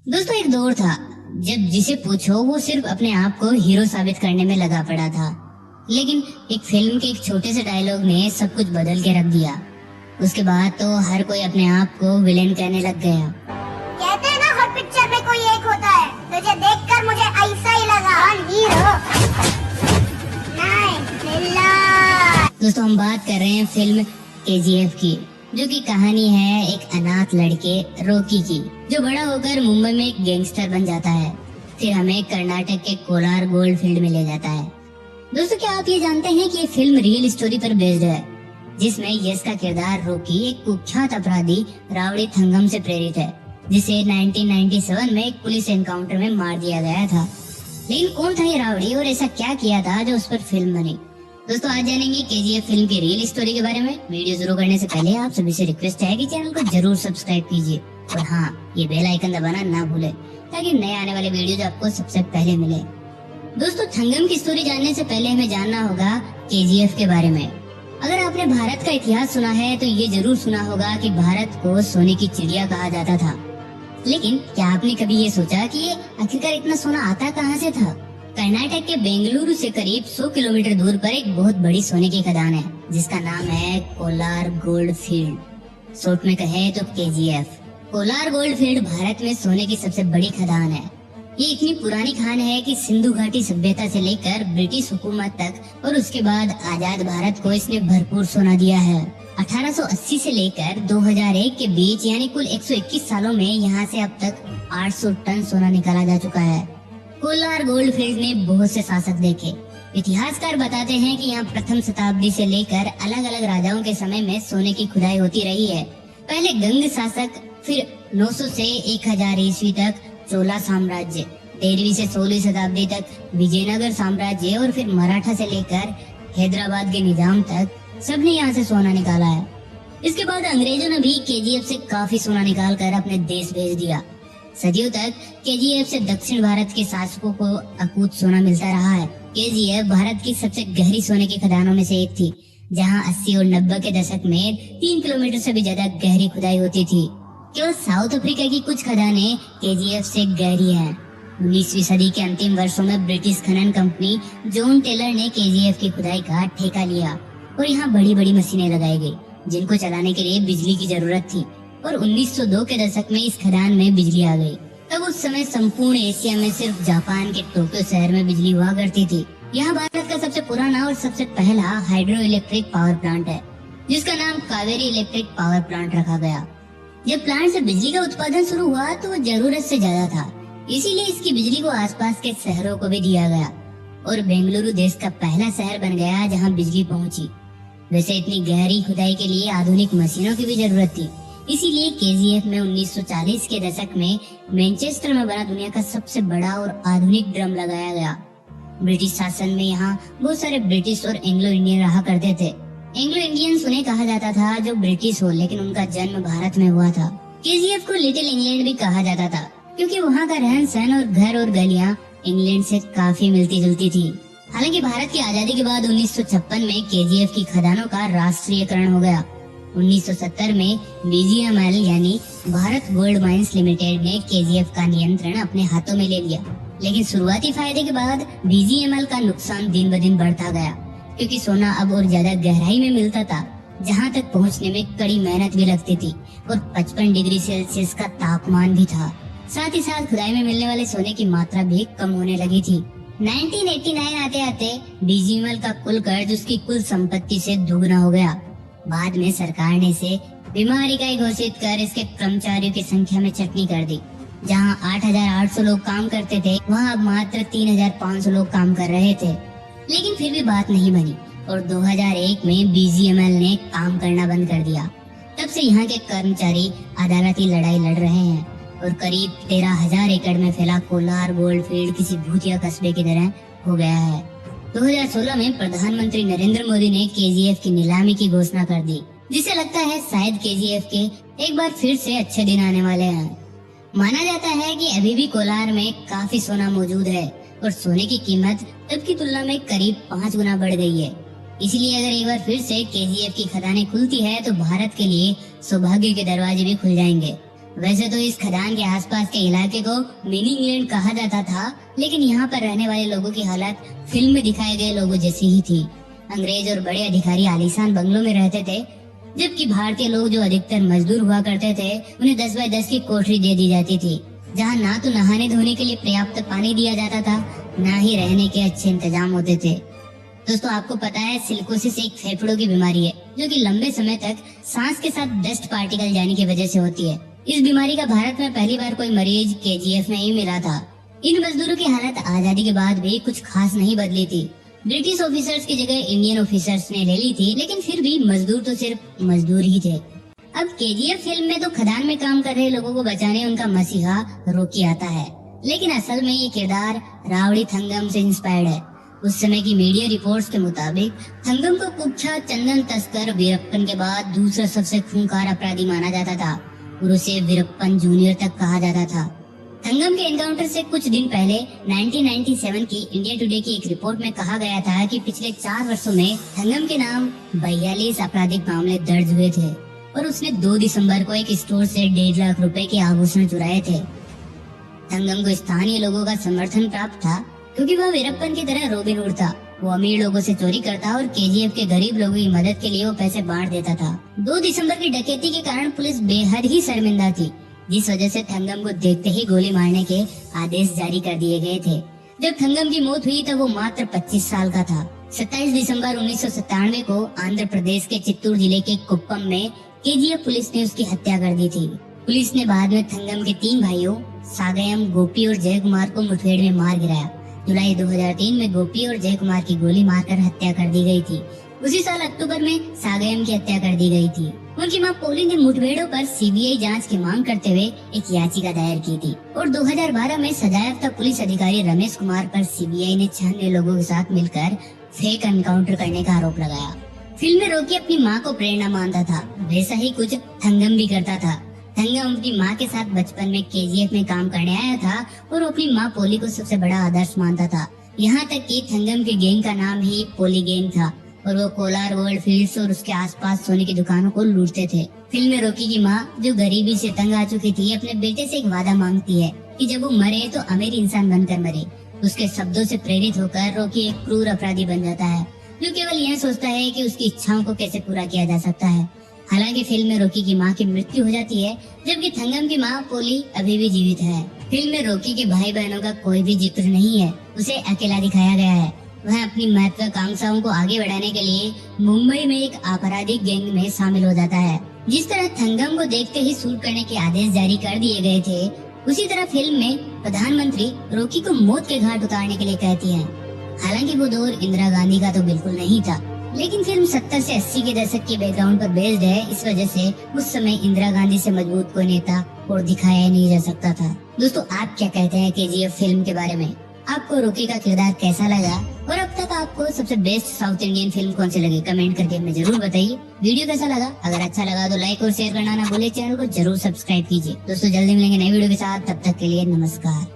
दोस्तों, एक दौर था जब जिसे पूछो वो सिर्फ अपने आप को हीरो साबित करने में लगा पड़ा था। लेकिन एक फिल्म के एक छोटे से डायलॉग ने सब कुछ बदल के रख दिया। उसके बाद तो हर कोई अपने आप को विलेन कहने लग गया। कहते हैं ना, हर पिक्चर में कोई एक होता है। तुझे देखकर मुझे ऐसा ही लगा। हीरो नहीं, दोस्तों, हम बात कर रहे हैं फिल्म केजीएफ की, जो की कहानी है एक अनाथ लड़के रॉकी की, जो बड़ा होकर मुंबई में एक गैंगस्टर बन जाता है। फिर हमें कर्नाटक के कोलार गोल्ड फील्ड में ले जाता है। दोस्तों, क्या आप ये जानते हैं कि ये फिल्म रियल स्टोरी पर बेस्ड है, जिसमें यश का किरदार रॉकी एक कुख्यात अपराधी रावड़ी थंगम से प्रेरित है, जिसे 1997 में एक पुलिस एनकाउंटर में मार दिया गया था। लेकिन कौन था ये रावड़ी और ऐसा क्या किया था जो उस पर फिल्म बनी? दोस्तों, आज जानेंगे केजीएफ फिल्म की रियल स्टोरी के बारे में। वीडियो शुरू करने से पहले आप सभी से रिक्वेस्ट है कि चैनल को जरूर सब्सक्राइब कीजिए और हाँ, ये बेल आइकन दबाना ना भूले ताकि नए आने वाले वीडियोज आपको सबसे पहले मिले। दोस्तों, थंगम की स्टोरी जानने से पहले हमें जानना होगा केजीएफ के बारे में। अगर आपने भारत का इतिहास सुना है तो ये जरूर सुना होगा कि भारत को सोने की चिड़िया कहा जाता था। लेकिन क्या आपने कभी ये सोचा कि ये आखिरकार इतना सोना आता कहाँ से था? कर्नाटक के बेंगलुरु से करीब 100 किलोमीटर दूर पर एक बहुत बड़ी सोने की खदान है, जिसका नाम है कोलार गोल्ड फील्ड। शॉर्ट में कहे तो KGF. Kolar gold field Bharat में सोने की सबसे बड़ी खदान है। ये इतनी पुरानी खान है कि सिंधु घाटी सभ्यता से लेकर ब्रिटिश हुकूमत तक और उसके बाद आजाद भारत को इसने भरपूर सोना दिया है। 1880 से लेकर 2001 के बीच यानी कुल 121 सालों में यहाँ से अब तक 800 टन सोना निकाला जा चुका है। कोलार गोल्ड फील्ड ने बहुत से शासक देखे। इतिहासकार बताते हैं कि यहाँ प्रथम शताब्दी से लेकर अलग अलग राजाओं के समय में सोने की खुदाई होती रही है। पहले गंग शासक, फिर 900 से 1000 ईस्वी तक चोला साम्राज्य, 13वीं से 16वीं शताब्दी तक विजयनगर साम्राज्य और फिर मराठा से लेकर हैदराबाद के निजाम तक सबने यहाँ से सोना निकाला है। इसके बाद अंग्रेजों ने भी केजीएफ से काफी सोना निकाल कर अपने देश भेज दिया। सदियों तक केजीएफ से दक्षिण भारत के शासकों को अकूत सोना मिलता रहा है। केजीएफ भारत की सबसे गहरी सोने की खदानों में से एक थी, जहां 80 और 90 के दशक में 3 किलोमीटर से भी ज्यादा गहरी खुदाई होती थी। केवल साउथ अफ्रीका की कुछ खदानें केजीएफ से गहरी हैं। 19वीं सदी के अंतिम वर्षों में ब्रिटिश खनन कंपनी जॉन टेलर ने केजीएफ की खुदाई का ठेका लिया और यहाँ बड़ी बड़ी मशीनें लगाई गई, जिनको चलाने के लिए बिजली की जरूरत थी। और 1902 के दशक में इस खदान में बिजली आ गई। तब उस समय संपूर्ण एशिया में सिर्फ जापान के टोक्यो शहर में बिजली हुआ करती थी। यहाँ भारत का सबसे पुराना और सबसे पहला हाइड्रो इलेक्ट्रिक पावर प्लांट है, जिसका नाम कावेरी इलेक्ट्रिक पावर प्लांट रखा गया। जब प्लांट से बिजली का उत्पादन शुरू हुआ तो वो जरूरत से ज्यादा था, इसीलिए इसकी बिजली को आसपास के शहरों को भी दिया गया और बेंगलुरु देश का पहला शहर बन गया जहाँ बिजली पहुँची। वैसे इतनी गहरी खुदाई के लिए आधुनिक मशीनों की भी जरूरत थी, इसीलिए केजीएफ में 1940 के दशक में मैनचेस्टर में बना दुनिया का सबसे बड़ा और आधुनिक ड्रम लगाया गया। ब्रिटिश शासन में यहाँ बहुत सारे ब्रिटिश और एंग्लो इंडियन रहा करते थे। एंग्लो इंडियंस उन्हें कहा जाता था जो ब्रिटिश हो लेकिन उनका जन्म भारत में हुआ था। केजीएफ को लिटिल इंग्लैंड भी कहा जाता था, क्योंकि वहाँ का रहन सहन और घर और गलियाँ इंग्लैंड से काफी मिलती जुलती थी। हालांकि भारत की आजादी के बाद 1956 में केजीएफ की खदानों का राष्ट्रीयकरण हो गया। 1970 में बीजीएमएल यानी भारत गोल्ड माइंस लिमिटेड ने केजीएफ का नियंत्रण अपने हाथों में ले लिया। लेकिन शुरुआती फायदे के बाद बीजीएमएल का नुकसान दिन ब दिन बढ़ता गया, क्योंकि सोना अब और ज्यादा गहराई में मिलता था, जहां तक पहुंचने में कड़ी मेहनत भी लगती थी और 55 डिग्री सेल्सियस का तापमान भी था। साथ ही साथ खुदाई में मिलने वाले सोने की मात्रा भी कम होने लगी थी। 1989 आते आते बीजीएमएल का कुल कर्ज उसकी कुल संपत्ति से दुगना हो गया। बाद में सरकार ने इसे बीमारी का घोषित कर इसके कर्मचारियों की संख्या में छटनी कर दी। जहां 8,800 लोग काम करते थे, वहां अब मात्र 3,500 लोग काम कर रहे थे। लेकिन फिर भी बात नहीं बनी और 2001 में बीजीएमएल ने काम करना बंद कर दिया। तब से यहाँ के कर्मचारी अदालती लड़ाई लड़ रहे हैं और करीब 13,000 एकड़ में फैला कोलार गोल्ड फील्ड किसी भूतिया कस्बे की तरह हो गया है। 2016 में प्रधानमंत्री नरेंद्र मोदी ने केजीएफ की नीलामी की घोषणा कर दी, जिसे लगता है शायद केजीएफ के एक बार फिर से अच्छे दिन आने वाले हैं। माना जाता है कि अभी भी कोलार में काफी सोना मौजूद है और सोने की कीमत तब की तुलना में करीब 5 गुना बढ़ गई है। इसलिए अगर एक बार फिर से केजीएफ की खदानें खुलती है तो भारत के लिए सौभाग्य के दरवाजे भी खुल जाएंगे। वैसे तो इस खदान के आसपास के इलाके को मिनी इंग्लैंड कहा जाता था, लेकिन यहाँ पर रहने वाले लोगों की हालत फिल्म में दिखाए गए लोगों जैसी ही थी। अंग्रेज और बड़े अधिकारी आलीशान बंगलों में रहते थे, जबकि भारतीय लोग जो अधिकतर मजदूर हुआ करते थे उन्हें 10 बाय 10 की कोठरी दे दी जाती थी, जहाँ ना तो नहाने धोने के लिए पर्याप्त पानी दिया जाता था, ना ही रहने के अच्छे इंतजाम होते थे। दोस्तों, आपको पता है सिलिकोसिस एक फेफड़ों की बीमारी है जो कि लंबे समय तक सांस के साथ डस्ट पार्टिकल जाने की वजह से होती है। इस बीमारी का भारत में पहली बार कोई मरीज केजीएफ में ही मिला था। इन मजदूरों की हालत आजादी के बाद भी कुछ खास नहीं बदली थी। ब्रिटिश ऑफिसर्स की जगह इंडियन ऑफिसर्स ने ले ली थी, लेकिन फिर भी मजदूर तो सिर्फ मजदूर ही थे। अब केजीएफ फिल्म में तो खदान में काम कर रहे लोगों को बचाने उनका मसीहा रॉकी आता है, लेकिन असल में ये किरदार रावड़ी थंगम से इंस्पायर्ड है। उस समय की मीडिया रिपोर्ट्स के मुताबिक थंगम को कुख्यात चंदन तस्कर वीरप्पन के बाद दूसरा सबसे खूंखार अपराधी माना जाता था और उसे वीरप्पन जूनियर तक कहा जाता था। थंगम के एनकाउंटर से कुछ दिन पहले 1997 की इंडिया टुडे की एक रिपोर्ट में कहा गया था कि पिछले 4 वर्षों में थंगम के नाम 42 आपराधिक मामले दर्ज हुए थे और उसने 2 दिसंबर को एक स्टोर से 1.5 लाख रुपए के आभूषण चुराए थे। थंगम को स्थानीय लोगों का समर्थन प्राप्त था क्योंकि वह वीरप्पन की तरह रॉबिन हुड था। वो अमीर लोगों से चोरी करता और केजीएफ के गरीब लोगों की मदद के लिए वो पैसे बांट देता था। 2 दिसंबर की डकैती के कारण पुलिस बेहद ही शर्मिंदा थी, जिस वजह से थंगम को देखते ही गोली मारने के आदेश जारी कर दिए गए थे। जब थंगम की मौत हुई तब वो मात्र 25 साल का था। 27 दिसंबर 1997 को आंध्र प्रदेश के चित्तूर जिले के कुप्पम में केजीएफ पुलिस ने उसकी हत्या कर दी थी। पुलिस ने बाद में थंगम के 3 भाइयों सागयम, गोपी और जय कुमार को मुठभेड़ में मार गिराया। जुलाई 2003 में गोपी और जय कुमार की गोली मारकर हत्या कर दी गई थी। उसी साल अक्टूबर में सागयम की हत्या कर दी गई थी। उनकी मां पोली ने मुठभेड़ों पर सीबीआई जांच की मांग करते हुए एक याचिका दायर की थी और 2012 में सजायाफ्ता पुलिस अधिकारी रमेश कुमार पर सीबीआई ने 6 अन्य लोगों के साथ मिलकर फेक एनकाउंटर करने का आरोप लगाया। फिल्म में रॉकी अपनी मां को प्रेरणा मानता था, वैसा ही कुछ थंगम भी करता था। थंगम अपनी मां के साथ बचपन में केजीएफ में काम करने आया था और वो अपनी मां पोली को सबसे बड़ा आदर्श मानता था। यहाँ तक कि थंगम के गैंग का नाम ही पोली गैंग था और वो कोलार वर्ल्ड फील्ड्स और उसके आसपास सोने की दुकानों को लूटते थे। फिल्म में रॉकी की मां, जो गरीबी से तंग आ चुकी थी, अपने बेटे से एक वादा मांगती है कि जब वो मरे तो अमीर इंसान बनकर मरे। उसके शब्दों से प्रेरित होकर रॉकी एक क्रूर अपराधी बन जाता है, जो केवल यह सोचता है कि उसकी इच्छाओं को कैसे पूरा किया जा सकता है। हालांकि फिल्म में रॉकी की मां की मृत्यु हो जाती है, जबकि थंगम की मां पोली अभी भी जीवित है। फिल्म में रॉकी के भाई बहनों का कोई भी जिक्र नहीं है, उसे अकेला दिखाया गया है। वह अपनी महत्वाकांक्षाओं को आगे बढ़ाने के लिए मुंबई में एक आपराधिक गैंग में शामिल हो जाता है। जिस तरह थंगम को देखते ही शूट करने के आदेश जारी कर दिए गए थे, उसी तरह फिल्म में प्रधानमंत्री रॉकी को मौत के घाट उतारने के लिए कहती है। हालांकि वो दौर इंदिरा गांधी का तो बिल्कुल नहीं था, लेकिन फिल्म 70 से 80 के दशक के बैकग्राउंड पर बेस्ड है। इस वजह से उस समय इंदिरा गांधी से मजबूत कोई नेता और दिखाया नहीं जा सकता था। दोस्तों, आप क्या कहते हैं केजीएफ फिल्म के बारे में? आपको रॉकी का किरदार कैसा लगा और अब तक आपको सबसे बेस्ट साउथ इंडियन फिल्म कौन सी लगी? कमेंट करके हमें जरूर बताइए। वीडियो कैसा लगा? अगर अच्छा लगा तो लाइक और शेयर करना ना भूले। चैनल को जरूर सब्सक्राइब कीजिए। दोस्तों, जल्दी मिलेंगे नई वीडियो के साथ, तब तक के लिए नमस्कार।